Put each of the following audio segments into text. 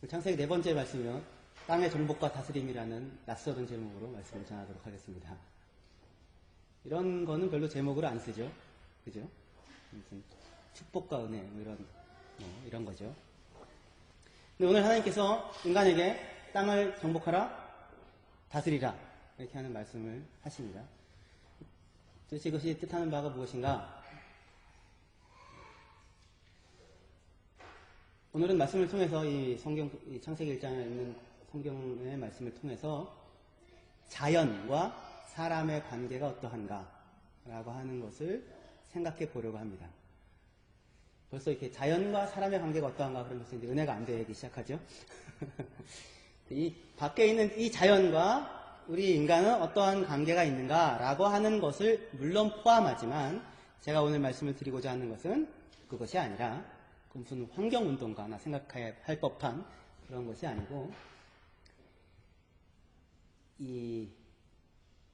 창세기 네 번째 말씀은 땅의 정복과 다스림이라는 낯설은 제목으로 말씀을 전하도록 하겠습니다. 이런 거는 별로 제목으로 안 쓰죠. 그죠? 무슨 축복과 은혜, 이런 거죠. 근데 오늘 하나님께서 인간에게 땅을 정복하라, 다스리라, 이렇게 하는 말씀을 하십니다. 도대체 이것이 뜻하는 바가 무엇인가? 오늘은 말씀을 통해서 이 창세기 1장에 있는 성경의 말씀을 통해서 자연과 사람의 관계가 어떠한가 라고 하는 것을 생각해 보려고 합니다. 벌써 이렇게 자연과 사람의 관계가 어떠한가 그런 것은 이제 은혜가 안 되기 시작하죠. 이 밖에 있는 이 자연과 우리 인간은 어떠한 관계가 있는가 라고 하는 것을 물론 포함하지만 제가 오늘 말씀을 드리고자 하는 것은 그것이 아니라 무슨 환경운동가나 생각해야 할 법한 그런 것이 아니고, 이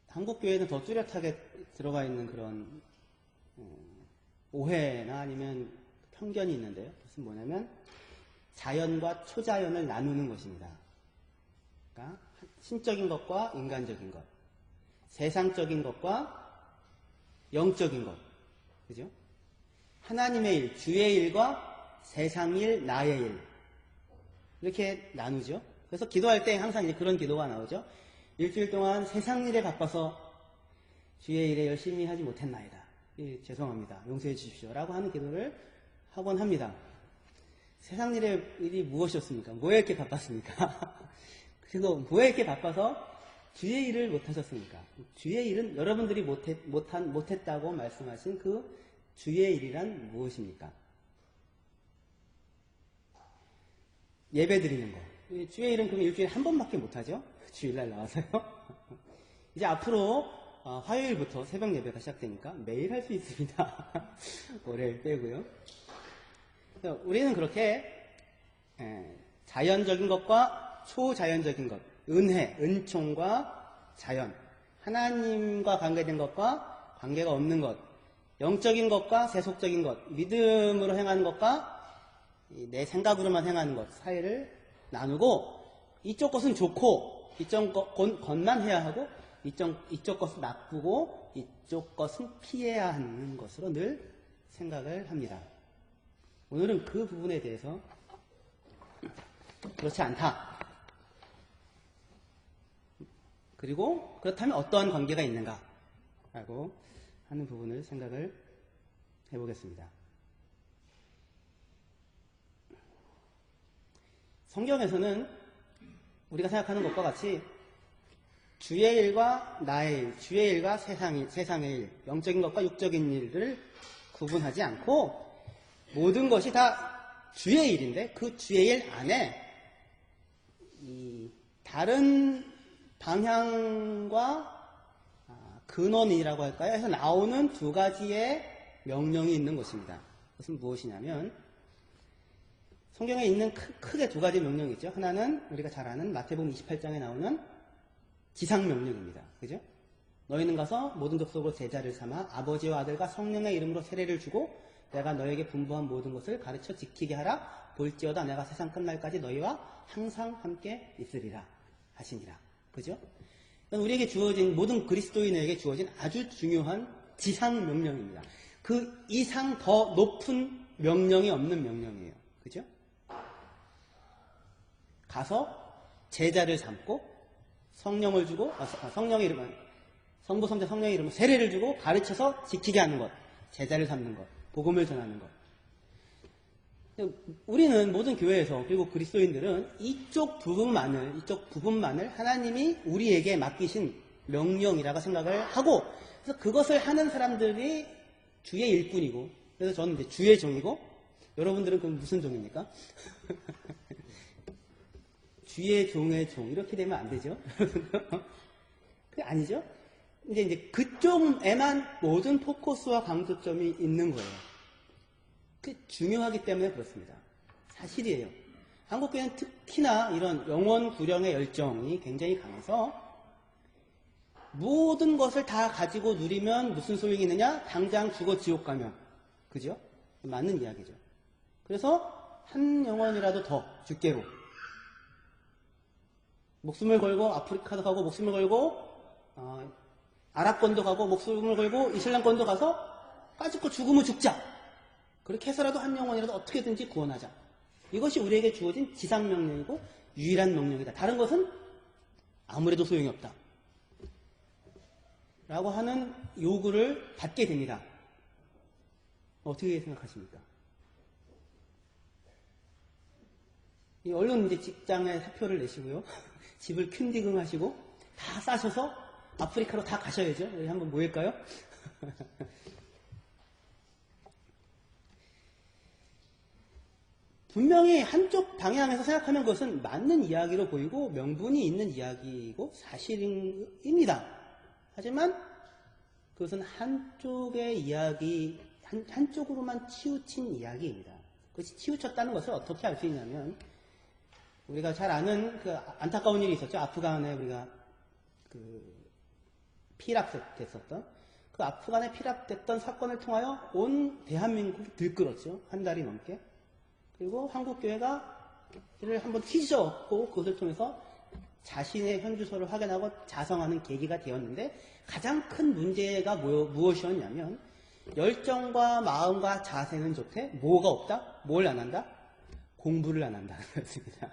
한국교회는 더 뚜렷하게 들어가 있는 그런 오해나 아니면 편견이 있는데요. 그것은 뭐냐면 자연과 초자연을 나누는 것입니다. 그러니까 신적인 것과 인간적인 것, 세상적인 것과 영적인 것, 그죠? 하나님의 일, 주의 일과 세상 일, 나의 일, 이렇게 나누죠. 그래서 기도할 때 항상 이제 그런 기도가 나오죠. 일주일 동안 세상 일에 바빠서 주의 일에 열심히 하지 못했나이다. 죄송합니다. 용서해 주십시오. 라고 하는 기도를 하곤 합니다. 세상 일이 무엇이었습니까? 뭐에 이렇게 바빴습니까? 그래서 뭐에 이렇게 바빠서 주의 일을 못하셨습니까? 주의 일은 여러분들이 못했다고 말씀하신 그 주의 일이란 무엇입니까? 예배 드리는 거. 주의 일은 그럼 일주일에 한 번밖에 못하죠? 주일날 나와서요. 이제 앞으로 화요일부터 새벽 예배가 시작되니까 매일 할 수 있습니다. 월요일 빼고요. 우리는 그렇게 자연적인 것과 초자연적인 것, 은혜, 은총과 자연, 하나님과 관계된 것과 관계가 없는 것, 영적인 것과 세속적인 것, 믿음으로 행하는 것과 내 생각으로만 행하는 것 사이를 나누고, 이쪽 것은 좋고 이쪽 것만 해야 하고 이쪽 것은 나쁘고 이쪽 것은 피해야 하는 것으로 늘 생각을 합니다. 오늘은 그 부분에 대해서 그렇지 않다. 그리고 그렇다면 어떠한 관계가 있는가 라고 하는 부분을 생각을 해보겠습니다. 성경에서는 우리가 생각하는 것과 같이 주의 일과 나의 일, 주의 일과 세상의 일, 영적인 것과 육적인 일을 구분하지 않고 모든 것이 다 주의 일인데 그 주의 일 안에 이 다른 방향과 근원이라고 할까요? 해서 나오는 두 가지의 명령이 있는 것입니다. 그것은 무엇이냐면 성경에 있는 크게 두 가지 명령이 있죠. 하나는 우리가 잘 아는 마태복음 28장에 나오는 지상명령입니다. 그죠? 너희는 가서 모든 족속으로 제자를 삼아 아버지와 아들과 성령의 이름으로 세례를 주고 내가 너에게 분부한 모든 것을 가르쳐 지키게 하라. 볼지어다 내가 세상 끝날까지 너희와 항상 함께 있으리라 하시니라. 그죠? 우리에게 주어진, 모든 그리스도인에게 주어진 아주 중요한 지상명령입니다. 그 이상 더 높은 명령이 없는 명령이에요. 그죠? 가서 제자를 삼고 성령을 주고 성령의 이름으로 성부 성자 성령의 이름으로 세례를 주고 가르쳐서 지키게 하는 것, 제자를 삼는 것, 복음을 전하는 것. 우리는 모든 교회에서 그리고 그리스도인들은 이쪽 부분만을 하나님이 우리에게 맡기신 명령이라고 생각을 하고, 그래서 그것을 하는 사람들이 주의 일꾼이고, 그래서 저는 이제 주의 종이고, 여러분들은 그럼 무슨 종입니까? 주의 종의 종, 이렇게 되면 안 되죠? 그게 아니죠? 이제 그쪽에만 모든 포커스와 강조점이 있는 거예요. 그게 중요하기 때문에 그렇습니다. 사실이에요. 한국교회는 특히나 이런 영원 구령의 열정이 굉장히 강해서 모든 것을 다 가지고 누리면 무슨 소용이 있느냐? 당장 죽어 지옥 가면. 그죠? 맞는 이야기죠. 그래서 한 영혼이라도 더 주께로 목숨을 걸고 아프리카도 가고 목숨을 걸고 아랍권도 가고 목숨을 걸고 이슬람권도 가서 까짓거 죽으면 죽자. 그렇게 해서라도 한 영혼이라도 어떻게든지 구원하자. 이것이 우리에게 주어진 지상명령이고 유일한 명령이다. 다른 것은 아무래도 소용이 없다. 라고 하는 요구를 받게 됩니다. 어떻게 생각하십니까? 얼른 이제 직장에 사표를 내시고요. 집을 퀼디금 하시고 다 싸셔서 아프리카로 다 가셔야죠. 여기 한번 모일까요? 분명히 한쪽 방향에서 생각하면 그것은 맞는 이야기로 보이고 명분이 있는 이야기이고 사실입니다. 하지만 그것은 한쪽의 이야기, 한쪽으로만 치우친 이야기입니다. 그것이 치우쳤다는 것을 어떻게 알 수 있냐면 우리가 잘 아는 그 안타까운 일이 있었죠. 아프간에 우리가 피랍됐었던 그 아프간에 피랍됐던 사건을 통하여 온 대한민국이 들끓었죠. 한 달이 넘게. 그리고 한국교회가 이를 한번 휘저었고 그것을 통해서 자신의 현주소를 확인하고 자성하는 계기가 되었는데 가장 큰 문제가 무엇이었냐면 열정과 마음과 자세는 좋대 뭐가 없다? 뭘 안 한다? 공부를 안 한다는 것입니다.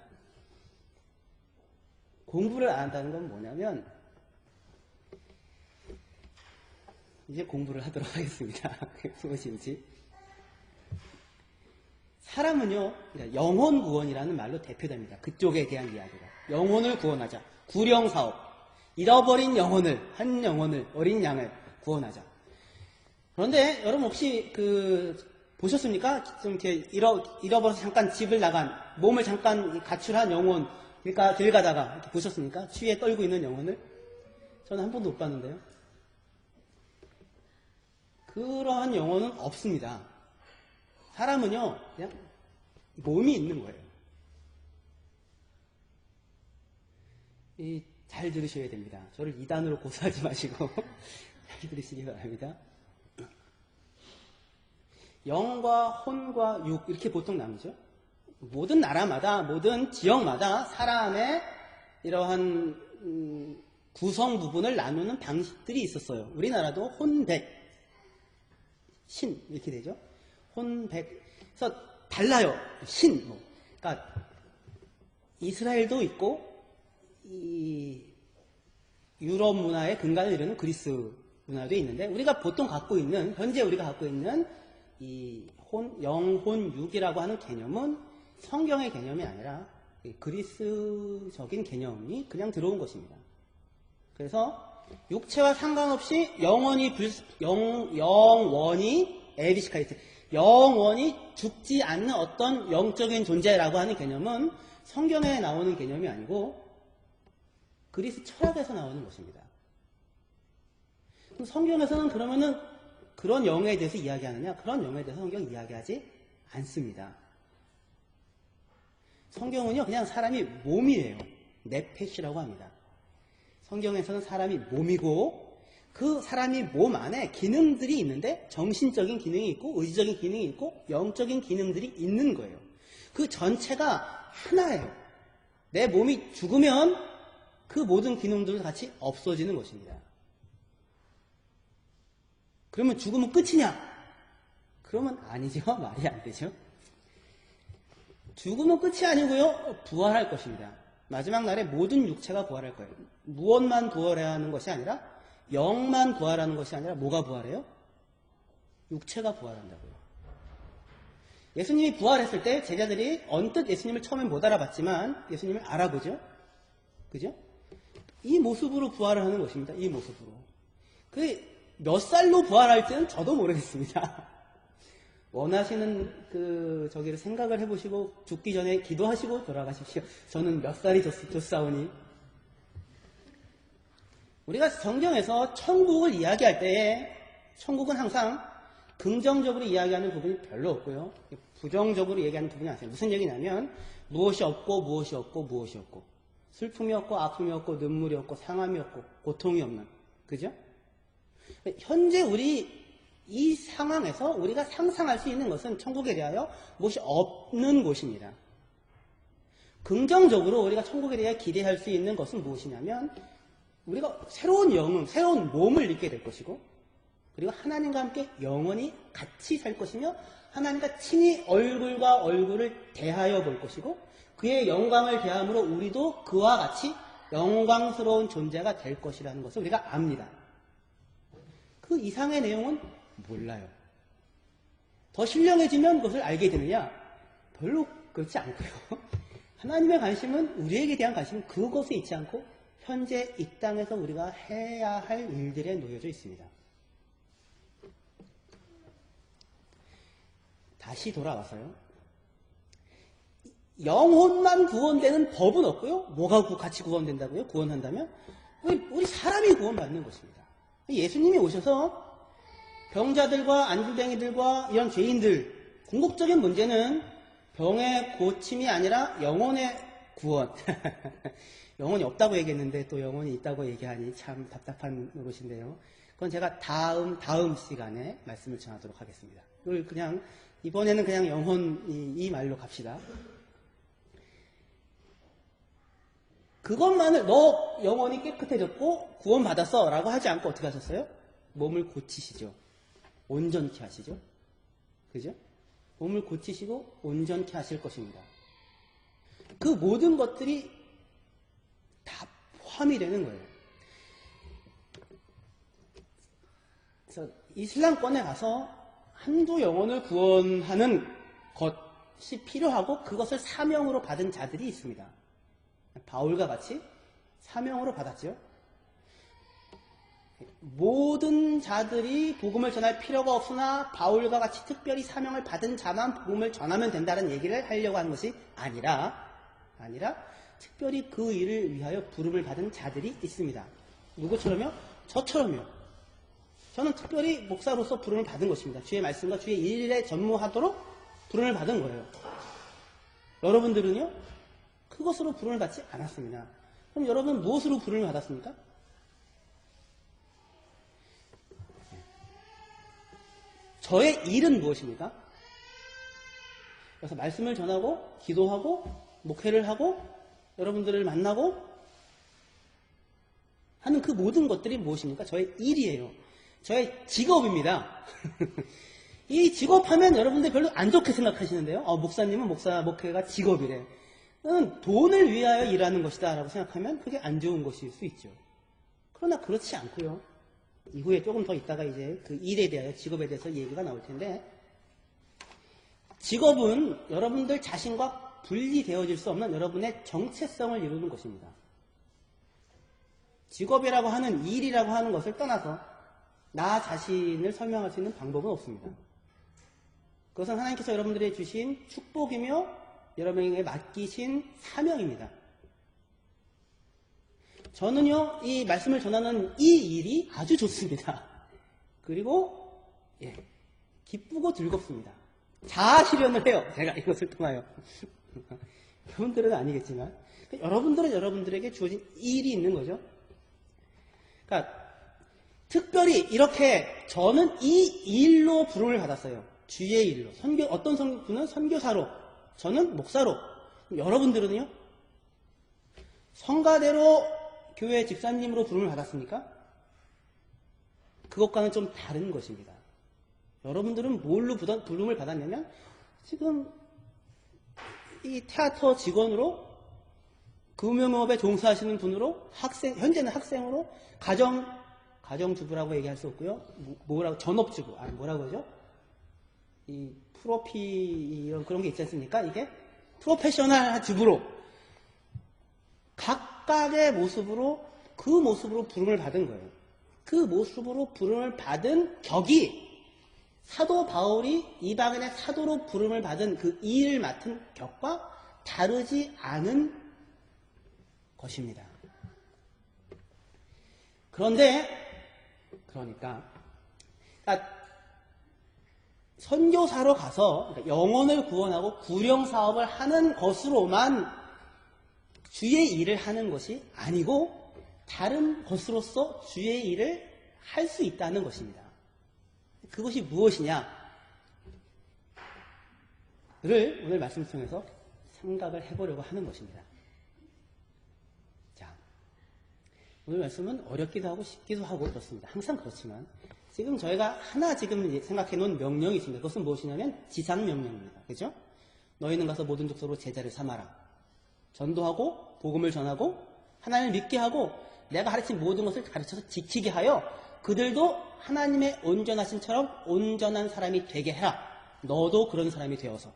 공부를 안 한다는 건 뭐냐면 이제 공부를 하도록 하겠습니다. 무엇인지. 사람은요, 영혼 구원이라는 말로 대표됩니다. 그쪽에 대한 이야기가. 영혼을 구원하자. 구령사업. 잃어버린 영혼을, 한 영혼을, 어린 양을 구원하자. 그런데 여러분 혹시 보셨습니까? 좀 이렇게 잃어버려서 잠깐 집을 나간, 몸을 잠깐 가출한 영혼, 그러니까 길 가다가 이렇게 보셨습니까? 추위에 떨고 있는 영혼을? 저는 한 번도 못 봤는데요. 그러한 영혼은 없습니다. 사람은요, 그냥 몸이 있는 거예요. 잘 들으셔야 됩니다. 저를 이단으로 고소하지 마시고 잘 들으시기 바랍니다. 영과 혼과 육 이렇게 보통 나누죠. 모든 나라마다 모든 지역마다 사람의 이러한 구성 부분을 나누는 방식들이 있었어요. 우리나라도 혼백, 신 이렇게 되죠. 혼백. 그래서 달라요. 신. 그러니까 이스라엘도 있고 이 유럽 문화의 근간을 이루는 그리스 문화도 있는데 우리가 보통 갖고 있는 현재 우리가 갖고 있는 이 영혼육이라고 하는 개념은 성경의 개념이 아니라 그리스적인 개념이 그냥 들어온 것입니다. 그래서 육체와 상관없이 영원히 에비시카이트 영원히 죽지 않는 어떤 영적인 존재라고 하는 개념은 성경에 나오는 개념이 아니고 그리스 철학에서 나오는 것입니다. 성경에서는 그러면은 그런 영에 대해서 이야기하느냐? 그런 영에 대해서 성경은 이야기하지 않습니다. 성경은요, 그냥 사람이 몸이에요. 네페시라고 합니다. 성경에서는 사람이 몸이고 그 사람이 몸 안에 기능들이 있는데 정신적인 기능이 있고 의지적인 기능이 있고 영적인 기능들이 있는 거예요. 그 전체가 하나예요. 내 몸이 죽으면 그 모든 기능들도 같이 없어지는 것입니다. 그러면 죽으면 끝이냐? 그러면 아니죠. 말이 안 되죠. 죽으면 끝이 아니고요. 부활할 것입니다. 마지막 날에 모든 육체가 부활할 거예요. 무엇만 부활하는 것이 아니라 영만 부활하는 것이 아니라 뭐가 부활해요? 육체가 부활한다고요. 예수님이 부활했을 때 제자들이 언뜻 예수님을 처음엔 못 알아봤지만 예수님을 알아보죠. 그죠? 이 모습으로 부활을 하는 것입니다. 이 모습으로. 몇 살로 부활할지는 저도 모르겠습니다. 원하시는 저기를 생각을 해보시고 죽기 전에 기도하시고 돌아가십시오. 저는 몇 살이 좋사오니. 우리가 성경에서 천국을 이야기할 때에 천국은 항상 긍정적으로 이야기하는 부분이 별로 없고요. 부정적으로 얘기하는 부분이 아니에요. 무슨 얘기냐면 무엇이 없고 무엇이 없고 무엇이 없고 슬픔이 없고 아픔이 없고 눈물이 없고 상함이 없고 고통이 없는. 그죠? 현재 우리 이 상황에서 우리가 상상할 수 있는 것은 천국에 대하여 무엇이 없는 곳입니다. 긍정적으로 우리가 천국에 대해 기대할 수 있는 것은 무엇이냐면 우리가 새로운 영혼, 새로운 몸을 입게 될 것이고 그리고 하나님과 함께 영원히 같이 살 것이며 하나님과 친히 얼굴과 얼굴을 대하여 볼 것이고 그의 영광을 대함으로 우리도 그와 같이 영광스러운 존재가 될 것이라는 것을 우리가 압니다. 그 이상의 내용은 몰라요. 더 신령해지면 그것을 알게 되느냐? 별로 그렇지 않고요. 하나님의 관심은 우리에게 대한 관심은 그것에 있지 않고 현재 이 땅에서 우리가 해야 할 일들에 놓여져 있습니다. 다시 돌아와서요. 영혼만 구원되는 법은 없고요. 뭐가 같이 구원된다고요? 구원한다면? 우리 사람이 구원받는 것입니다. 예수님이 오셔서 병자들과 안주뱅이들과 이런 죄인들 궁극적인 문제는 병의 고침이 아니라 영혼의 구원. 영혼이 없다고 얘기했는데 또 영혼이 있다고 얘기하니 참 답답한 노릇인데요. 그건 제가 다음 시간에 말씀을 전하도록 하겠습니다. 그냥 이번에는 그냥 영혼 이 말로 갑시다. 그것만을 너 영혼이 깨끗해졌고 구원받았어 라고 하지 않고 어떻게 하셨어요? 몸을 고치시죠. 온전케 하시죠. 그죠? 몸을 고치시고 온전케 하실 것입니다. 그 모든 것들이 다 포함이 되는 거예요. 그래서 이슬람권에 가서 한두 영혼을 구원하는 것이 필요하고 그것을 사명으로 받은 자들이 있습니다. 바울과 같이 사명으로 받았죠. 모든 자들이 복음을 전할 필요가 없으나 바울과 같이 특별히 사명을 받은 자만 복음을 전하면 된다는 얘기를 하려고 하는 것이 아니라 특별히 그 일을 위하여 부름을 받은 자들이 있습니다. 누구처럼요? 저처럼요. 저는 특별히 목사로서 부름을 받은 것입니다. 주의 말씀과 주의 일에 전무하도록 부름을 받은 거예요. 여러분들은요? 그것으로 부름을 받지 않았습니다. 그럼 여러분은 무엇으로 부름을 받았습니까? 저의 일은 무엇입니까? 그래서 말씀을 전하고 기도하고 목회를 하고 여러분들을 만나고 하는 그 모든 것들이 무엇입니까? 저의 일이에요. 저의 직업입니다. 이 직업하면 여러분들 별로 안 좋게 생각하시는데요. 목사님은 목회가 직업이래. 돈을 위하여 일하는 것이다 라고 생각하면 그게 안 좋은 것일 수 있죠. 그러나 그렇지 않고요. 이후에 조금 더 있다가 이제 그 일에 대하여 직업에 대해서 얘기가 나올 텐데 직업은 여러분들 자신과 분리되어질 수 없는 여러분의 정체성을 이루는 것입니다. 직업이라고 하는 일이라고 하는 것을 떠나서 나 자신을 설명할 수 있는 방법은 없습니다. 그것은 하나님께서 여러분들에게 주신 축복이며 여러분에게 맡기신 사명입니다. 저는요, 이 말씀을 전하는 이 일이 아주 좋습니다. 그리고, 기쁘고 즐겁습니다. 자아 실현을 해요. 제가 이것을 통하여. 여러분들은 아니겠지만, 여러분들은 여러분들에게 주어진 일이 있는 거죠. 그러니까, 특별히 이렇게 저는 이 일로 부름을 받았어요. 주의 일로. 어떤 분은 선교사로, 저는 목사로. 여러분들은요? 성가대로 교회 집사님으로 부름을 받았습니까? 그것과는 좀 다른 것입니다. 여러분들은 뭘로 부름을 받았냐면 지금 이 테아터 직원으로 금융업에 종사하시는 분으로 현재는 학생으로 가정주부라고 얘기할 수 없고요. 전업주부. 뭐라고 하죠? 이 이런 그런 게 있지 않습니까? 이게 프로페셔널 주부로 각각의 모습으로 그 모습으로 부름을 받은 거예요. 그 모습으로 부름을 받은 격이 사도 바울이 이방인의 사도로 부름을 받은 그 일을 맡은 격과 다르지 않은 것입니다. 그러니까 선교사로 가서 영혼을 구원하고 구령 사업을 하는 것으로만 주의 일을 하는 것이 아니고 다른 것으로서 주의 일을 할 수 있다는 것입니다. 그것이 무엇이냐를 오늘 말씀을 통해서 생각을 해보려고 하는 것입니다. 자, 오늘 말씀은 어렵기도 하고 쉽기도 하고 그렇습니다. 항상 그렇지만 지금 저희가 하나 지금 생각해 놓은 명령이 있습니다. 그것은 무엇이냐면 지상명령입니다. 그죠? 너희는 가서 모든 족속으로 제자를 삼아라. 전도하고 복음을 전하고 하나님을 믿게 하고 내가 가르친 모든 것을 가르쳐서 지키게 하여 그들도 하나님의 온전하신처럼 온전한 사람이 되게 해라. 너도 그런 사람이 되어서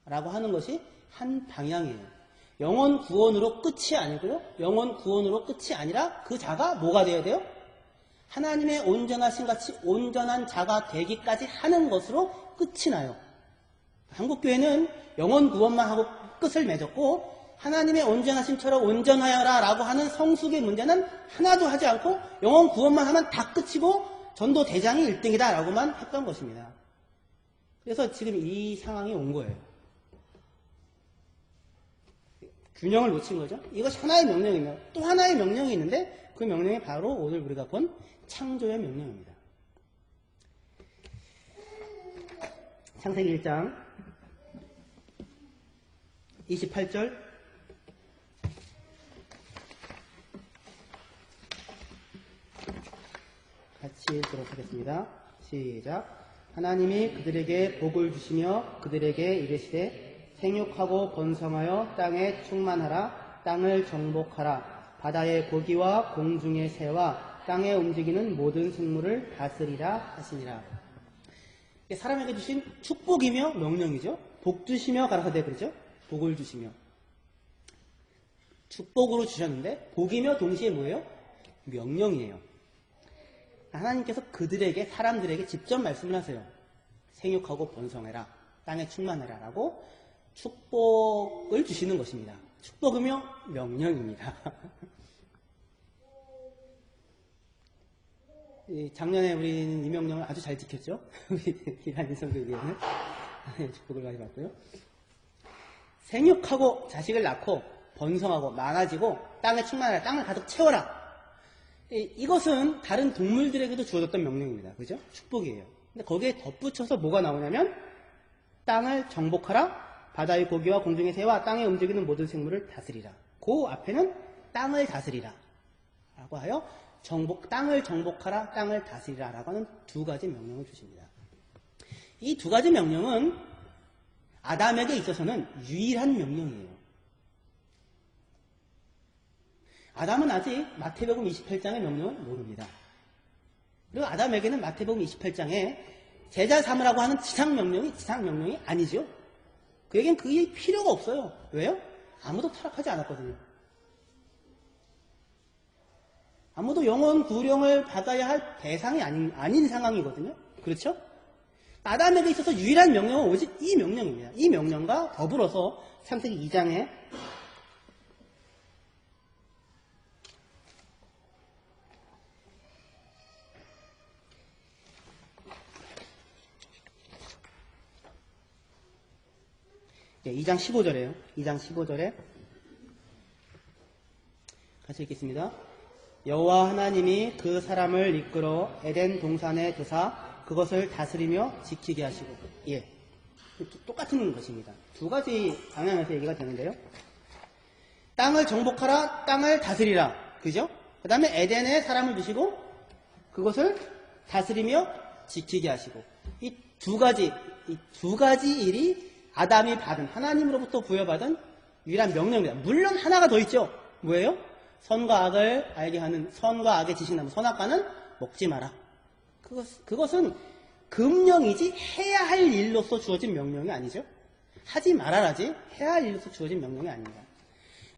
라고 하는 것이 한 방향이에요. 영혼 구원으로 끝이 아니고요. 영혼 구원으로 끝이 아니라 그 자가 뭐가 되어야 돼요? 하나님의 온전하신 같이 온전한 자가 되기까지 하는 것으로 끝이 나요. 한국교회는 영혼 구원만 하고 끝을 맺었고 하나님의 온전하심처럼 온전하여라 라고 하는 성숙의 문제는 하나도 하지 않고 영혼 구원만 하면 다 끝이고 전도 대장이 1등이다 라고만 했던 것입니다. 그래서 지금 이 상황이 온 거예요. 균형을 놓친 거죠. 이것이 하나의 명령이며 또 하나의 명령이 있는데 그 명령이 바로 오늘 우리가 본 창조의 명령입니다. 창세기 1장 28절 같이 읽도록 하겠습니다. 시작. 하나님이 그들에게 복을 주시며 그들에게 이르시되 생육하고 번성하여 땅에 충만하라. 땅을 정복하라. 바다의 고기와 공중의 새와 땅에 움직이는 모든 생물을 다스리라 하시니라. 사람에게 주신 축복이며 명령이죠. 복 주시며 가라사대 그러죠. 복을 주시며 축복으로 주셨는데 복이며 동시에 뭐예요? 명령이에요. 하나님께서 그들에게 사람들에게 직접 말씀을 하세요. 생육하고 번성해라. 땅에 충만해라 라고 축복을 주시는 것입니다. 축복이며 명령입니다. 작년에 우리는 이 명령을 아주 잘 지켰죠. 우리 기란이 성도에게는 축복을 많이 받고요. 생육하고 자식을 낳고 번성하고 많아지고 땅에 충만하라. 땅을 가득 채워라. 이것은 다른 동물들에게도 주어졌던 명령입니다. 그죠? 축복이에요. 근데 거기에 덧붙여서 뭐가 나오냐면 땅을 정복하라. 바다의 고기와 공중의 새와 땅에 움직이는 모든 생물을 다스리라. 그 앞에는 땅을 다스리라 라고 하여 땅을 정복하라, 땅을 다스리라 라고 하는 두 가지 명령을 주십니다. 이 두 가지 명령은 아담에게 있어서는 유일한 명령이에요. 아담은 아직 마태복음 28장의 명령을 모릅니다. 그리고 아담에게는 마태복음 28장에 제자 삼으라고 하는 지상 명령이 아니죠. 그에겐 그게 필요가 없어요. 왜요? 아무도 타락하지 않았거든요. 아무도 영혼 구령을 받아야 할 대상이 아닌 상황이거든요. 그렇죠? 아담에게 있어서 유일한 명령은 오직 이 명령입니다. 이 명령과 더불어서 창세기 2장에 네, 2장 15절에요. 2장 15절에 같이 읽겠습니다. 여호와 하나님이 그 사람을 이끌어 에덴 동산에 두사 그것을 다스리며 지키게 하시고 예, 똑같은 것입니다. 두 가지 방향에서 얘기가 되는데요. 땅을 정복하라, 땅을 다스리라. 그죠? 그 다음에 에덴에 사람을 두시고 그것을 다스리며 지키게 하시고 이 두 가지 일이 아담이 받은 하나님으로부터 부여받은 유일한 명령입니다. 물론 하나가 더 있죠. 뭐예요? 선과 악을 알게 하는 선과 악의 지식나무 선악과는 먹지 마라. 그것은 금령이지 해야 할 일로서 주어진 명령이 아니죠. 하지 말아라지 해야 할 일로서 주어진 명령이 아닙니다.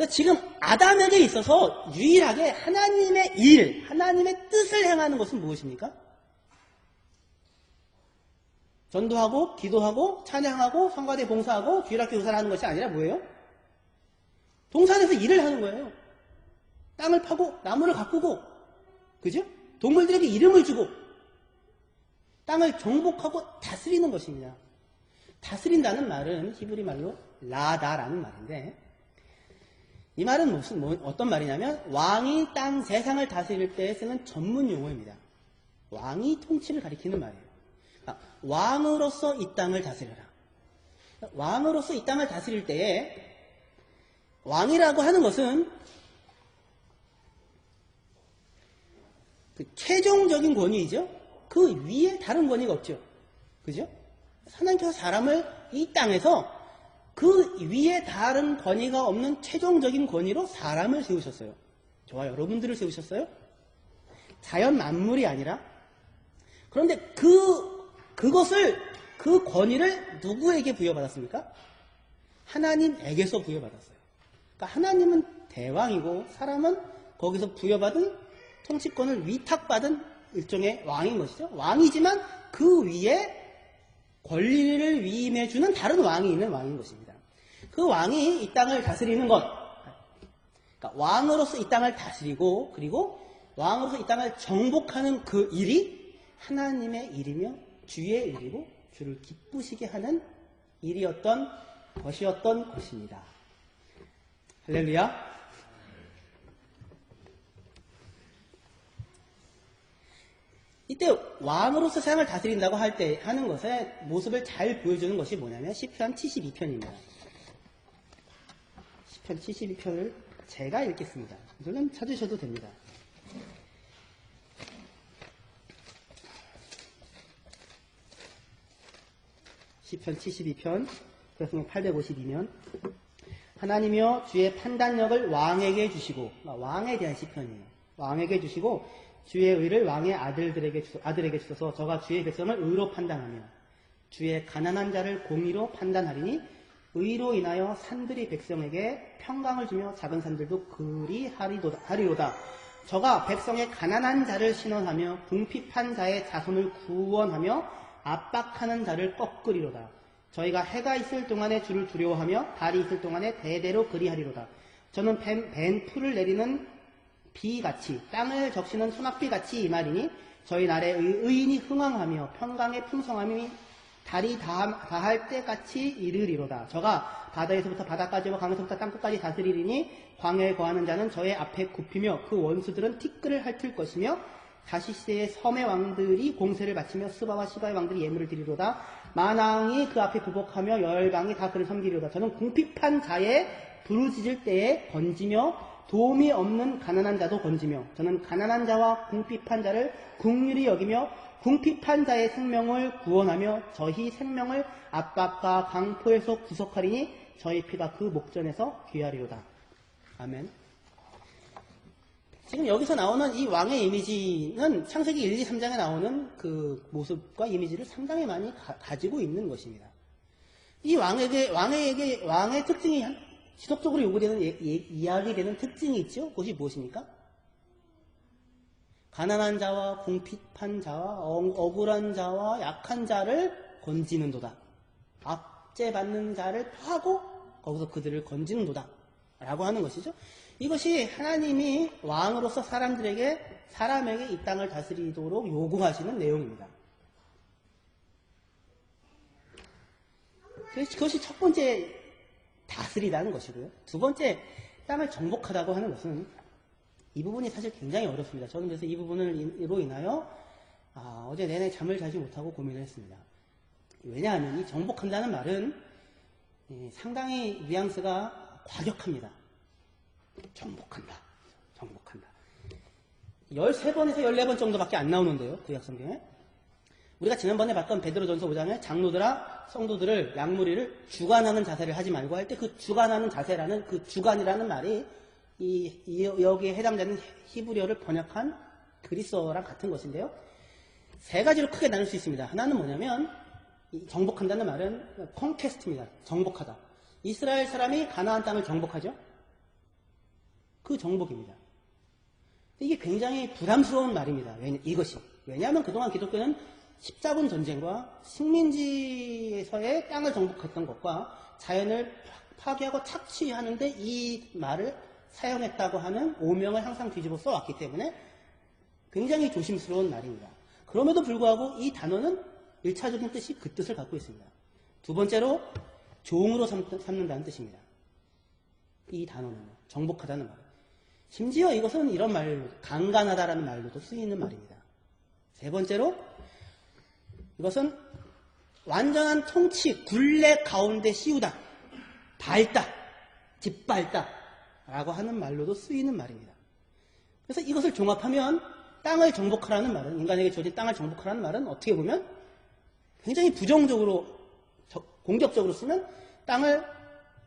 지금 아담에게 있어서 유일하게 하나님의 일, 하나님의 뜻을 행하는 것은 무엇입니까? 전도하고 기도하고 찬양하고 성가대 봉사하고 주일학교 교사를 하는 것이 아니라 뭐예요? 동산에서 일을 하는 거예요. 땅을 파고 나무를 가꾸고 그죠? 동물들에게 이름을 주고 땅을 정복하고 다스리는 것입니다. 다스린다는 말은 히브리 말로 라다라는 말인데 이 말은 어떤 말이냐면 왕이 땅 세상을 다스릴 때 쓰는 전문 용어입니다. 왕이 통치를 가리키는 말이에요. 왕으로서 이 땅을 다스려라. 왕으로서 이 땅을 다스릴 때에 왕이라고 하는 것은 그 최종적인 권위이죠. 그 위에 다른 권위가 없죠. 그죠? 하나님께서 사람을 이 땅에서 그 위에 다른 권위가 없는 최종적인 권위로 사람을 세우셨어요. 저와 여러분들을 세우셨어요. 자연 만물이 아니라. 그런데 그것을, 그 권위를 누구에게 부여받았습니까? 하나님에게서 부여받았어요. 그러니까 하나님은 대왕이고 사람은 거기서 부여받은 통치권을 위탁받은 일종의 왕인 것이죠. 왕이지만 그 위에 권리를 위임해주는 다른 왕이 있는 왕인 것입니다. 그 왕이 이 땅을 다스리는 것, 그러니까 왕으로서 이 땅을 다스리고 그리고 왕으로서 이 땅을 정복하는 그 일이 하나님의 일이며 주의 일이고 주를 기쁘시게 하는 일이었던 것입니다. 할렐루야. 이때 왕으로서 세상을 다스린다고 하는 것의 모습을 잘 보여주는 것이 뭐냐면 시편 72편입니다. 시편 72편을 제가 읽겠습니다. 물론 찾으셔도 됩니다. 시편 72편, 그래서 852면 하나님이여 주의 판단력을 왕에게 주시고, 왕에 대한 시편이에요. 왕에게 주시고 주의 의를 왕의 아들에게 주셔서 저가 주의 백성을 의로 판단하며 주의 가난한 자를 공의로 판단하리니 의로 인하여 산들이 백성에게 평강을 주며 작은 산들도 그리하리로다. 저가 백성의 가난한 자를 신원하며 궁핍한 자의 자손을 구원하며 압박하는 자를 꺾으리로다. 저희가 해가 있을 동안에 주를 두려워하며 달이 있을 동안에 대대로 그리하리로다. 저는 벤 풀을 내리는 비같이 땅을 적시는 소낙비같이 이 말이니 저희 나라의 의인이 흥왕하며 평강의 풍성함이 달이 다할 때같이 이르리로다. 저가 바다에서부터 바다까지와 강에서부터 땅끝까지 다스리리니 광야에 거하는 자는 저의 앞에 굽히며 그 원수들은 티끌을 핥을 것이며 다시스의 섬의 왕들이 공세를 바치며 스바와 시바의 왕들이 예물을 드리로다. 만왕이 그 앞에 부복하며 열방이 다 그를 섬기리로다. 저는 궁핍한 자의 부르짖을 때에 건지며 도움이 없는 가난한 자도 건지며 저는 가난한 자와 궁핍한 자를 긍휼히 여기며 궁핍한 자의 생명을 구원하며 저희 생명을 압박과 강포에서 구속하리니 저희 피가 그 목전에서 귀하리로다. 아멘. 지금 여기서 나오는 이 왕의 이미지는 창세기 1, 2, 3장에 나오는 그 모습과 이미지를 상당히 많이 가지고 있는 것입니다. 이 왕의 특징이 지속적으로 요구되는 이야기되는 특징이 있죠. 그것이 무엇입니까? 가난한 자와 궁핍한 자와 억울한 자와 약한 자를 건지는도다. 압제받는 자를 파고 거기서 그들을 건지는도다. 라고 하는 것이죠. 이것이 하나님이 왕으로서 사람에게 이 땅을 다스리도록 요구하시는 내용입니다. 그것이 첫 번째 다스리다는 것이고요. 두 번째, 땅을 정복하다고 하는 것은 이 부분이 사실 굉장히 어렵습니다. 저는 그래서 이 부분으로 인하여 어제 내내 잠을 자지 못하고 고민을 했습니다. 왜냐하면 이 정복한다는 말은 상당히 뉘앙스가 과격합니다. 정복한다. 13번에서 14번 정도밖에 안 나오는데요. 구약성경에. 우리가 지난번에 봤던 베드로전서 5장에 장로들아 성도들을 양무리를 주관하는 자세를 하지 말고 할 때 그 주관하는 자세라는 그 주관이라는 말이 여기에 해당되는 히브리어를 번역한 그리스어랑 같은 것인데요. 세 가지로 크게 나눌 수 있습니다. 하나는 뭐냐면 이 정복한다는 말은 컨퀘스트입니다. 정복하다. 이스라엘 사람이 가나안 땅을 정복하죠. 그 정복입니다. 이게 굉장히 부담스러운 말입니다. 이것이. 왜냐하면 그동안 기독교는 십자군 전쟁과 식민지에서의 땅을 정복했던 것과 자연을 파괴하고 착취하는데 이 말을 사용했다고 하는 오명을 항상 뒤집어 써왔기 때문에 굉장히 조심스러운 말입니다. 그럼에도 불구하고 이 단어는 1차적인 뜻이 그 뜻을 갖고 있습니다. 두 번째로 종으로 삼는다는 뜻입니다. 이 단어는 정복하다는 말. 심지어 이것은 이런 말로 강간하다라는 말로도 쓰이는 말입니다. 세 번째로 이것은 완전한 통치, 굴레 가운데 씌우다, 밟다, 짓밟다 라고 하는 말로도 쓰이는 말입니다. 그래서 이것을 종합하면 땅을 정복하라는 말은, 인간에게 주어진 땅을 정복하라는 말은 어떻게 보면 굉장히 부정적으로, 공격적으로 쓰면 땅을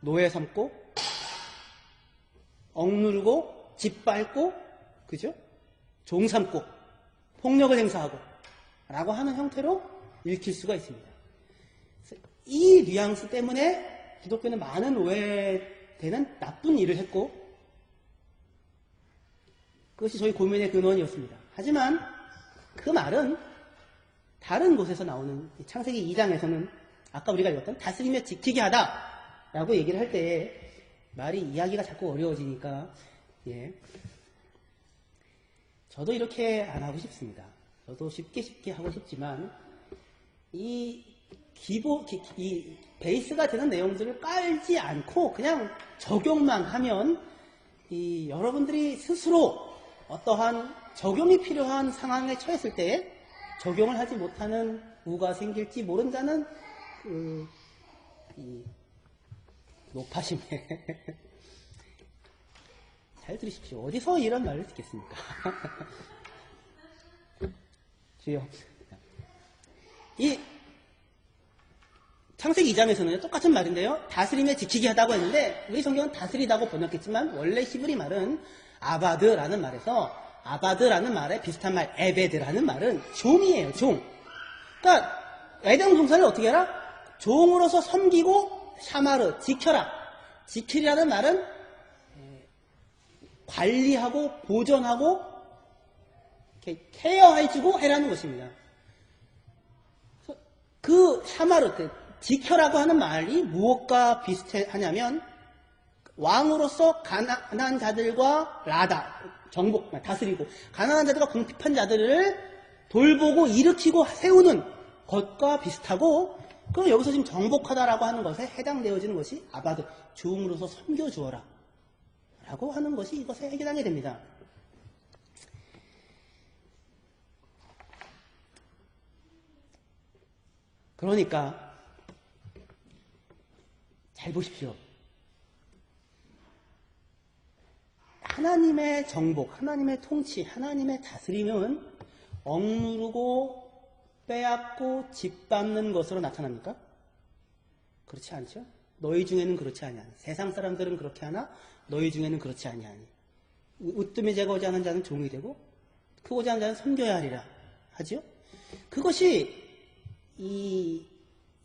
노예 삼고 억누르고 짓밟고, 그죠? 종 삼고 폭력을 행사하고 라고 하는 형태로 읽힐 수가 있습니다. 이 뉘앙스 때문에 기독교는 많은 오해되는 나쁜 일을 했고, 그것이 저희 고민의 근원이었습니다. 하지만 그 말은 다른 곳에서 나오는 창세기 2장에서는 아까 우리가 읽었던 다스리며 지키게 하다 라고 얘기를 할 때 말이 이야기가 자꾸 어려워지니까, 예, 저도 이렇게 안 하고 싶습니다. 저도 쉽게 하고 싶지만 이 베이스가 되는 내용들을 깔지 않고 그냥 적용만 하면 여러분들이 스스로 어떠한 적용이 필요한 상황에 처했을 때 적용을 하지 못하는 우가 생길지 모른다는 높아심에 잘 들으십시오. 어디서 이런 말을 듣겠습니까? 주여. 이 창세기 2장에서는 똑같은 말인데요. 다스림에 지키게 하다고 했는데 우리 성경은 다스리다고 번역했지만 원래 히브리 말은 아바드라는 말에서, 아바드라는 말에 비슷한 말 에베드라는 말은 종이에요. 종. 그러니까 에덴 동산을 어떻게 해라? 종으로서 섬기고 샤마르, 지켜라. 지키라는 말은 관리하고 보존하고 이렇게 케어해주고 해라는 것입니다. 그 샤마르, 지켜라고 하는 말이 무엇과 비슷하냐면 왕으로서 가난한 자들과 정복, 다스리고 가난한 자들과 궁핍한 자들을 돌보고 일으키고 세우는 것과 비슷하고, 그럼 여기서 지금 정복하다라고 하는 것에 해당되어지는 것이 아바드, 종으로서 섬겨주어라 라고 하는 것이 이것에 해당이 됩니다. 그러니까 잘 보십시오. 하나님의 정복, 하나님의 통치, 하나님의 다스림은 억누르고 빼앗고 짓밟는 것으로 나타납니까? 그렇지 않죠? 너희 중에는 그렇지 아니하니. 세상 사람들은 그렇게 하나 너희 중에는 그렇지 아니하니. 으뜸이 제거하지 않은 자는 종이 되고 크고자 하는 자는 섬겨야 하리라 하지요? 그것이 이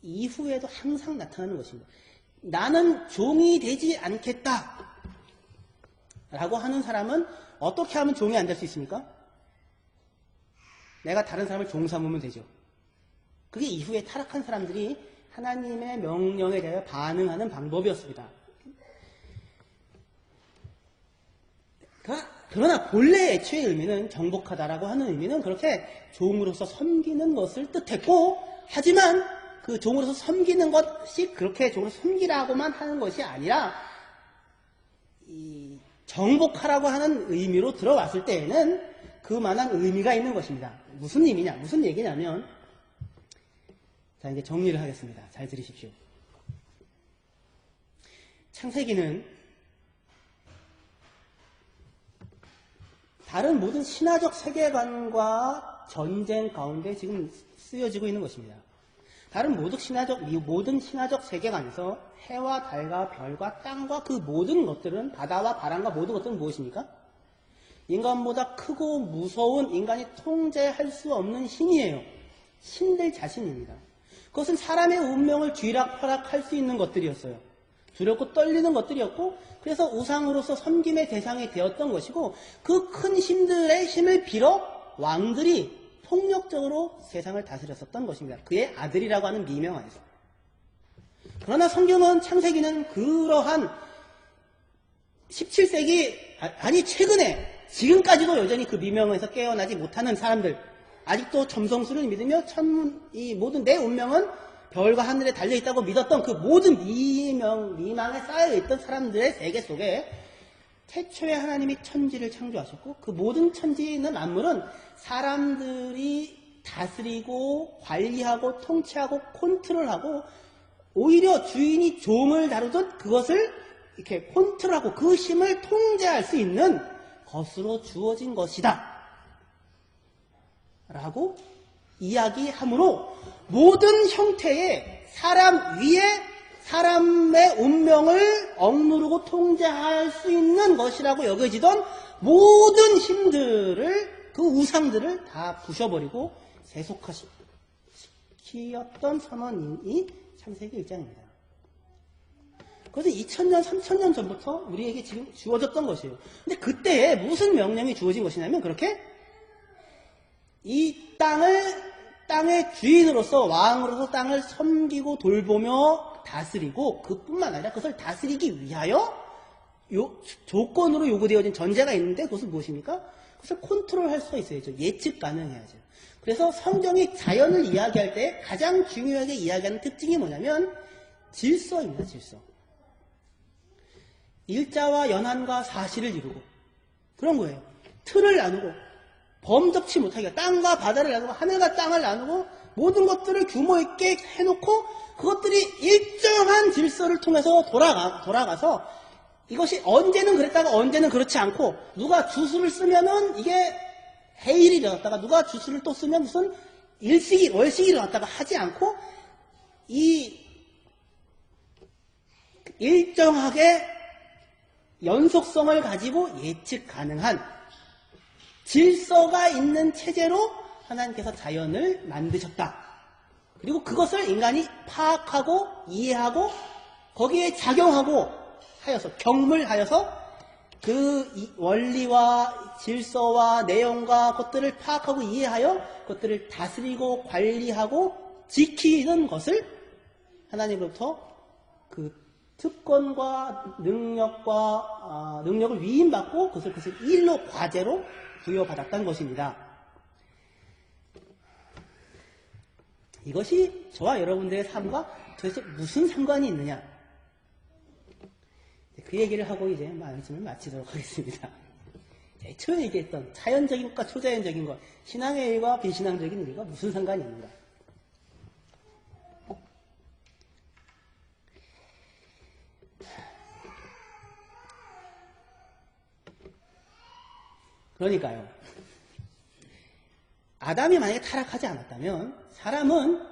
이후에도 항상 나타나는 것입니다. 나는 종이 되지 않겠다 라고 하는 사람은 어떻게 하면 종이 안 될 수 있습니까? 내가 다른 사람을 종 삼으면 되죠. 그게 이후에 타락한 사람들이 하나님의 명령에 대해 반응하는 방법이었습니다. 그러나 본래 애초의 의미는, 정복하다라고 하는 의미는 그렇게 종으로서 섬기는 것을 뜻했고, 하지만 그 종으로서 섬기는 것이 그렇게 종으로서 섬기라고만 하는 것이 아니라 이 정복하라고 하는 의미로 들어왔을 때에는 그만한 의미가 있는 것입니다. 무슨 의미냐? 무슨 얘기냐면, 자, 이제 정리를 하겠습니다. 잘 들으십시오. 창세기는 다른 모든 신화적 세계관과 전쟁 가운데 지금 쓰여지고 있는 것입니다. 다른 모든 신화적 세계관에서 해와 달과 별과 땅과 그 모든 것들은, 바다와 바람과 모든 것들은 무엇입니까? 인간보다 크고 무서운, 인간이 통제할 수 없는 힘이에요. 신들 자신입니다. 그것은 사람의 운명을 쥐락펴락할 수 있는 것들이었어요. 두렵고 떨리는 것들이었고, 그래서 우상으로서 섬김의 대상이 되었던 것이고, 그 큰 힘들의 힘을 빌어 왕들이 폭력적으로 세상을 다스렸었던 것입니다. 그의 아들이라고 하는 미명 안에서. 그러나 성경은, 창세기는 그러한 17세기, 아니 최근에, 지금까지도 여전히 그 미명에서 깨어나지 못하는 사람들, 아직도 점성술을 믿으며 이 모든 내 운명은 별과 하늘에 달려있다고 믿었던 그 모든 미망에 쌓여있던 사람들의 세계 속에 태초에 하나님이 천지를 창조하셨고, 그 모든 천지는 만물은 사람들이 다스리고 관리하고 통치하고 컨트롤하고 오히려 주인이 종을 다루듯 그것을 이렇게 컨트롤하고 그 힘을 통제할 수 있는 것으로 주어진 것이다 라고 이야기하므로 모든 형태의 사람 위에 사람의 운명을 억누르고 통제할 수 있는 것이라고 여겨지던 모든 힘들을 그 우상들을 다 부셔버리고 세속화시켰던 선언이 창세기 1장입니다. 그래서 2000년, 3000년 전부터 우리에게 지금 주어졌던 것이에요. 근데 그때에 무슨 명령이 주어진 것이냐면 그렇게 이 땅의 주인으로서 왕으로서 땅을 섬기고 돌보며 다스리고 그뿐만 아니라 그것을 다스리기 위하여 조건으로 요구되어진 전제가 있는데 그것은 무엇입니까? 그것을 컨트롤할 수가 있어야죠. 예측 가능해야죠. 그래서 성경이 자연을 이야기할 때 가장 중요하게 이야기하는 특징이 뭐냐면 질서입니다. 질서. 일자와 연한과 사실을 이루고 그런 거예요. 틀을 나누고 범접치 못하게 땅과 바다를 나누고 하늘과 땅을 나누고 모든 것들을 규모 있게 해놓고 그것들이 일정한 질서를 통해서 돌아가서 이것이 언제는 그랬다가 언제는 그렇지 않고 누가 주술을 쓰면은 이게 해일이 일어났다가 누가 주술을 또 쓰면 무슨 일식이 월식이 일어났다가 하지 않고 이 일정하게 연속성을 가지고 예측 가능한 질서가 있는 체제로 하나님께서 자연을 만드셨다. 그리고 그것을 인간이 파악하고 이해하고 거기에 작용하고 하여서 경물하여서 그 원리와 질서와 내용과 것들을 파악하고 이해하여 그것들을 다스리고 관리하고 지키는 것을 하나님으로부터 그 특권과 능력을 위임받고 그것을 일로 과제로 부여받았다는 것입니다. 이것이 저와 여러분들의 삶과 도대체 무슨 상관이 있느냐? 그 얘기를 하고 이제 말씀을 마치도록 하겠습니다. 처음에 얘기했던 자연적인 것과 초자연적인 것, 신앙의 일과 비신앙적인 일과 무슨 상관이 있는가? 그러니까요. 아담이 만약에 타락하지 않았다면 사람은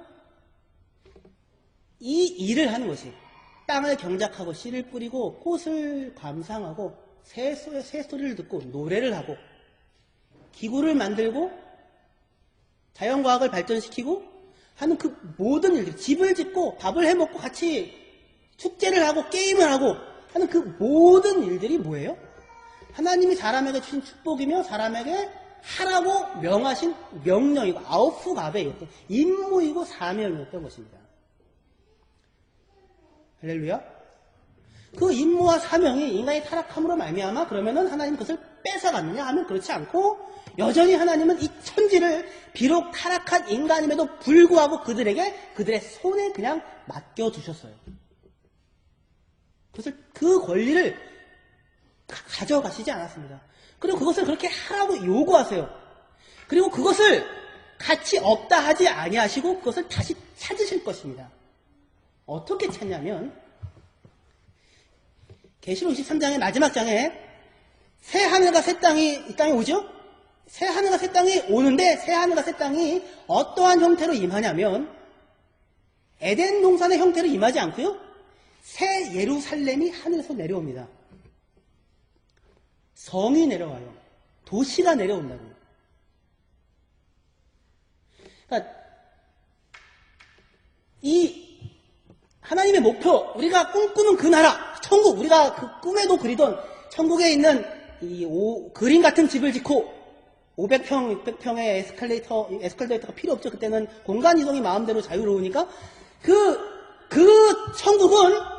이 일을 하는 것이 땅을 경작하고 씨를 뿌리고 꽃을 감상하고 새소리를 듣고 노래를 하고 기구를 만들고 자연과학을 발전시키고 하는 그 모든 일들, 집을 짓고 밥을 해먹고 같이 축제를 하고 게임을 하고 하는 그 모든 일들이 뭐예요? 하나님이 사람에게 주신 축복이며 사람에게 하라고 명하신 명령이고 아우프가베였던 임무이고 사명이었던 것입니다. 할렐루야. 그 임무와 사명이 인간이 타락함으로 말미암아 그러면은 하나님 그것을 뺏어갔느냐 하면 그렇지 않고 여전히 하나님은 이 천지를 비록 타락한 인간임에도 불구하고 그들의 손에 그냥 맡겨두셨어요. 그것을 그 권리를 가져가시지 않았습니다. 그리고 그것을 그렇게 하라고 요구하세요. 그리고 그것을 가치 없다 하지 아니하시고 그것을 다시 찾으실 것입니다. 어떻게 찾냐면 계시록 23장의 마지막 장에 새 하늘과 새 땅이 이 땅에 오죠? 새 하늘과 새 땅이 오는데 새 하늘과 새 땅이 어떠한 형태로 임하냐면 에덴 동산의 형태로 임하지 않고요. 새 예루살렘이 하늘에서 내려옵니다. 성이 내려와요. 도시가 내려온다고요. 그러니까 이 하나님의 목표, 우리가 꿈꾸는 그 나라, 천국, 우리가 그 꿈에도 그리던 천국에 있는 이 그림 같은 집을 짓고 500평, 600평의 에스컬레이터가 필요 없죠. 그때는 공간 이동이 마음대로 자유로우니까 그 천국은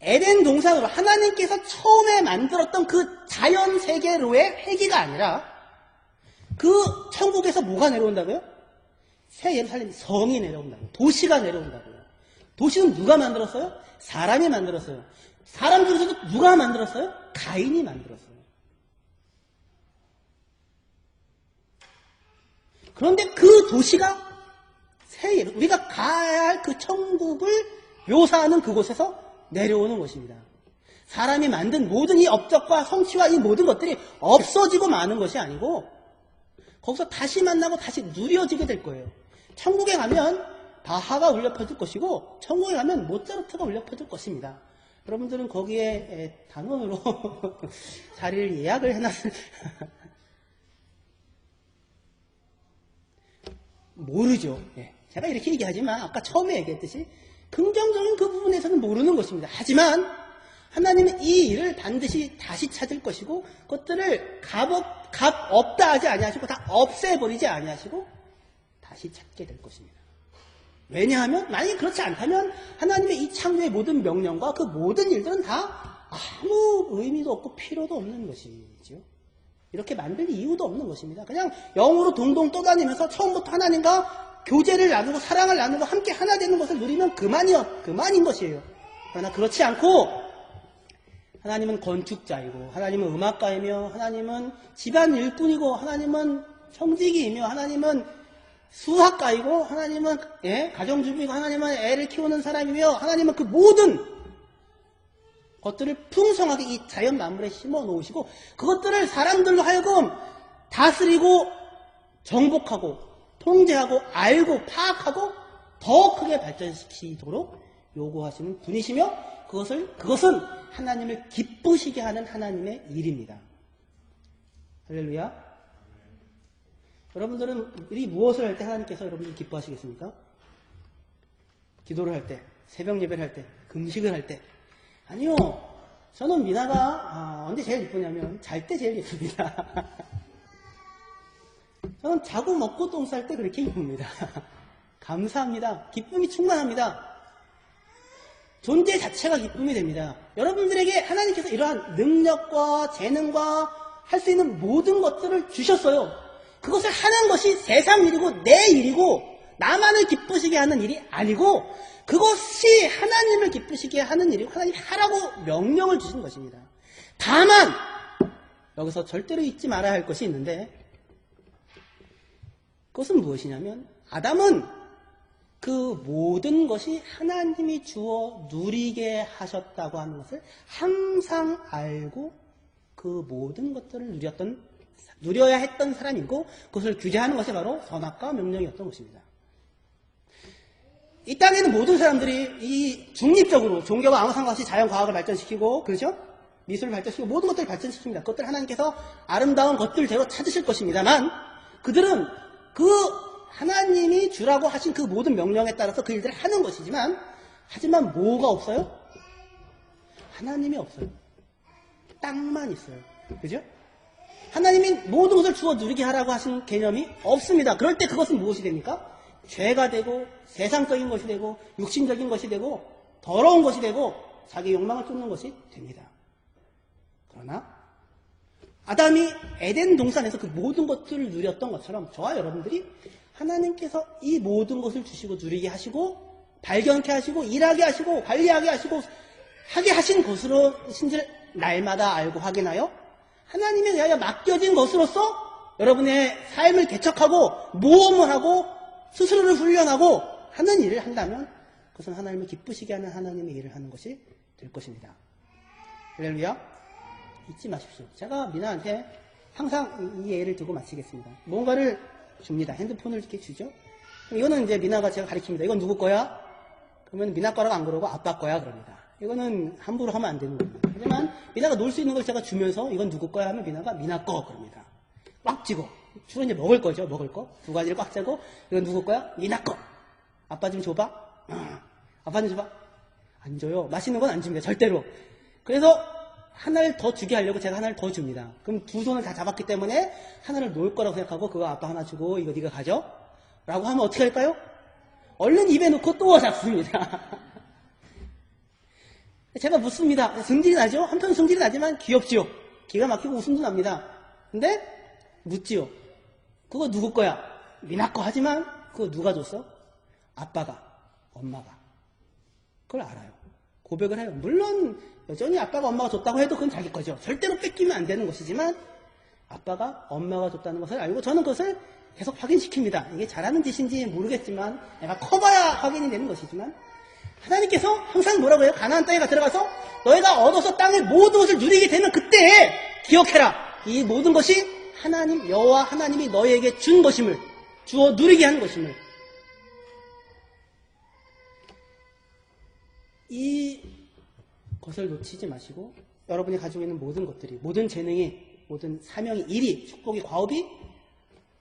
에덴 동산으로 하나님께서 처음에 만들었던 그 자연 세계로의 회귀가 아니라 그 천국에서 뭐가 내려온다고요? 새 예루살렘 성이 내려온다고요. 도시가 내려온다고요. 도시는 누가 만들었어요? 사람이 만들었어요. 사람 중에서도 누가 만들었어요? 가인이 만들었어요. 그런데 그 도시가 우리가 가야 할 그 천국을 묘사하는 그곳에서 내려오는 것입니다. 사람이 만든 모든 이 업적과 성취와 이 모든 것들이 없어지고 마는 것이 아니고 거기서 다시 만나고 다시 누려지게 될 거예요. 천국에 가면 바하가 울려 퍼질 것이고 천국에 가면 모차르트가 울려 퍼질 것입니다. 여러분들은 거기에 단원으로 자리를 예약을 해놨을 모르죠. 예. 제가 이렇게 얘기하지만 아까 처음에 얘기했듯이 긍정적인 그 부분에서는 모르는 것입니다. 하지만 하나님은 이 일을 반드시 다시 찾을 것이고 그것들을 값 없다 하지 아니하시고 다 없애버리지 아니하시고 다시 찾게 될 것입니다. 왜냐하면 만약에 그렇지 않다면 하나님의 이 창조의 모든 명령과 그 모든 일들은 다 아무 의미도 없고 필요도 없는 것이죠. 이렇게 만들 이유도 없는 것입니다. 그냥 영으로 동동 떠다니면서 처음부터 하나님과 교제를 나누고 사랑을 나누고 함께 하나 되는 것을 누리면 그만인 것이에요. 그러나 그렇지 않고 하나님은 건축자이고 하나님은 음악가이며 하나님은 집안 일꾼이고 하나님은 청지기이며 하나님은 수학가이고 하나님은 가정주부이고 하나님은 애를 키우는 사람이며 하나님은 그 모든 것들을 풍성하게 이 자연 만물에 심어 놓으시고 그것들을 사람들로 하여금 다스리고 정복하고 통제하고 알고 파악하고 더 크게 발전시키도록 요구하시는 분이시며 그것은 하나님을 기쁘시게 하는 하나님의 일입니다. 할렐루야. 여러분들은 이 무엇을 할 때 하나님께서 여러분들 기뻐하시겠습니까? 기도를 할 때, 새벽 예배를 할 때, 금식을 할 때. 아니요. 저는 미나가 언제 제일 예쁘냐면 잘 때 제일 예쁩니다. 저는 자고 먹고 똥 쌀 때 그렇게 예쁩니다. 감사합니다. 기쁨이 충만합니다. 존재 자체가 기쁨이 됩니다. 여러분들에게 하나님께서 이러한 능력과 재능과 할 수 있는 모든 것들을 주셨어요. 그것을 하는 것이 세상 일이고 내 일이고 나만을 기쁘시게 하는 일이 아니고 그것이 하나님을 기쁘시게 하는 일이고 하나님이 하라고 명령을 주신 것입니다. 다만 여기서 절대로 잊지 말아야 할 것이 있는데 그것은 무엇이냐면 아담은 그 모든 것이 하나님이 주어 누리게 하셨다고 하는 것을 항상 알고 그 모든 것들을 누려야 했던 사람이고 그것을 규제하는 것이 바로 선악과 명령이었던 것입니다. 이 땅에는 모든 사람들이 이 중립적으로 종교와 아무 상관없이 자연과학을 발전시키고 그렇죠? 미술을 발전시키고 모든 것들을 발전시킵니다. 그것들 하나님께서 아름다운 것들대로 찾으실 것입니다만 그들은 그 하나님이 주라고 하신 그 모든 명령에 따라서 그 일들을 하는 것이지만 하지만 뭐가 없어요? 하나님이 없어요. 땅만 있어요. 그죠? 하나님이 모든 것을 주어 누리게 하라고 하신 개념이 없습니다. 그럴 때 그것은 무엇이 됩니까? 죄가 되고 세상적인 것이 되고 육신적인 것이 되고 더러운 것이 되고 자기 욕망을 쫓는 것이 됩니다. 그러나 아담이 에덴 동산에서 그 모든 것들을 누렸던 것처럼 저와 여러분들이 하나님께서 이 모든 것을 주시고 누리게 하시고 발견케 하시고 일하게 하시고 관리하게 하시고 하게 하신 것으로 신질 날마다 알고 확인하여 하나님에 대하여 맡겨진 것으로서 여러분의 삶을 개척하고 모험을 하고 스스로를 훈련하고 하는 일을 한다면 그것은 하나님을 기쁘시게 하는 하나님의 일을 하는 것이 될 것입니다. 할렐루야. 잊지 마십시오. 제가 미나한테 항상 이 예를 두고 마치겠습니다. 뭔가를 줍니다. 핸드폰을 이렇게 주죠. 이거는 이제 미나가 제가 가르칩니다. 이건 누구 거야? 그러면 미나 거라고 안 그러고 아빠 거야 그럽니다. 이거는 함부로 하면 안 되는 겁니다. 하지만 미나가 놀 수 있는 걸 제가 주면서 이건 누구 거야 하면 미나가 미나 거 그럽니다. 꽉 쥐고 주로 이제 먹을 거죠. 먹을 거. 두 가지를 꽉 짜고 이건 누구 거야? 미나 거. 아빠 좀 줘봐. 아빠 좀 줘봐. 안 줘요. 맛있는 건 안 줍니다. 절대로. 그래서 하나를 더 주게 하려고 제가 하나를 더 줍니다. 그럼 두 손을 다 잡았기 때문에 하나를 놓을 거라고 생각하고 그거 아빠 하나 주고 이거 네가 가져? 라고 하면 어떻게 할까요? 얼른 입에 넣고 또 잡습니다. 제가 묻습니다. 승질이 나죠? 한편 승질이 나지만 귀엽지요? 기가 막히고 웃음도 납니다. 근데 묻지요. 그거 누구 거야? 미나 거. 하지만 그거 누가 줬어? 아빠가, 엄마가. 그걸 알아요. 고백을 해요. 물론 여전히 아빠가 엄마가 줬다고 해도 그건 자기 거죠. 절대로 뺏기면 안 되는 것이지만 아빠가 엄마가 줬다는 것을 알고 저는 그것을 계속 확인시킵니다. 이게 잘하는 짓인지 모르겠지만 내가 커봐야 확인이 되는 것이지만 하나님께서 항상 뭐라고 해요? 가나안 땅에 들어가서 너희가 얻어서 땅의 모든 것을 누리게 되면 그때 기억해라. 이 모든 것이 하나님 여호와 하나님이 너희에게 준 것임을, 주어 누리게 한 것임을. 이 것을 놓치지 마시고 여러분이 가지고 있는 모든 것들이, 모든 재능이, 모든 사명이, 일이, 축복이, 과업이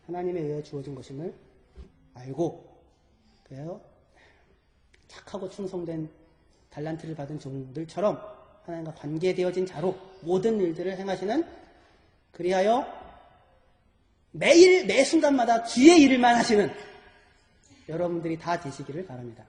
하나님에 의해 주어진 것임을 알고, 그래요 착하고 충성된 달란트를 받은 종들처럼 하나님과 관계되어진 자로 모든 일들을 행하시는, 그리하여 매일 매 순간마다 주의 일을만 하시는 여러분들이 다 되시기를 바랍니다.